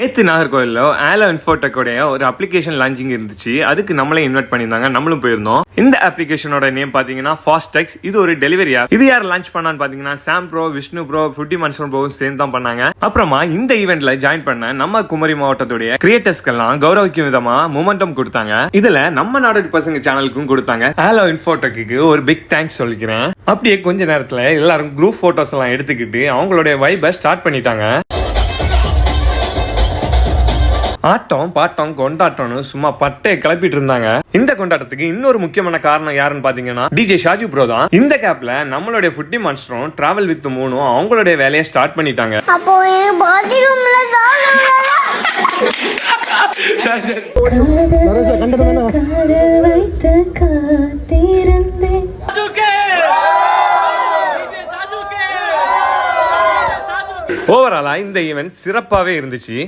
நேற்று நாகர்கோவில்ல ஆலோ இன்ஃபோடெக்கோடைய ஒரு அப்ளிகேஷன் லான்ச்சிங் இருந்துச்சு. அதுக்கு நம்மளே இன்வைட் பண்ணியிருந்தாங்க, நம்மளும் போயிருந்தோம். இந்த அப்ளிகேஷனோட நேம் பாத்தீங்கன்னா ஃபாஸ்டெக்ஸ். இது ஒரு டெலிவரி ஆப். இது யார் லான்ச் பண்ணான்னு பாத்தீங்கன்னா சாம் ப்ரோ, விஷ்ணு ப்ரோ, ஃபுட்டி மன்சூன் ப்ரோ சேர்ந்து தான் பண்ணாங்க. அப்புறமா இந்த ஈவெண்ட்ல ஜாயின் பண்ண நம்ம குமரி மாவட்டத்துடைய கிரியேட்டர்ஸ்க்கெல்லாம் கௌரவிக்கும் விதமா மொமெண்டம் கொடுத்தாங்க. இதுல நம்ம நாடு பசங்க சேனலுக்கும் கொடுத்தாங்க. ஆலோ இன்ஃபோடெக்கு ஒரு பிக் தேங்க்ஸ் சொல்லிக்கிறேன். அப்படியே கொஞ்ச நேரத்துல எல்லாரும் குரூப் போட்டோஸ் எல்லாம் எடுத்துக்கிட்டு அவங்களுடைய வைபை ஸ்டார்ட் பண்ணிட்டாங்க. ஆட்டம் பாட்டம் கொண்டாட்டம்னு சும்மா பட்டையை கிளப்பிட்டு இருந்தாங்க. இந்த கொண்டாட்டத்துக்கு இன்னொரு முக்கியமான காரணம் யாருன்னு பாத்தீங்கன்னா டிஜே ஷாஜு ப்ரோ தான். இந்த கேப்ல நம்மளுடைய ஃபுட்டி மான்ஸ்டரும் டிராவல் வித் மூணும் அவங்களுடைய வேலையை ஸ்டார்ட் பண்ணிட்டாங்க. ஓவராலா இந்த ஈவென்ட் சிறப்பாவே இருந்துச்சு.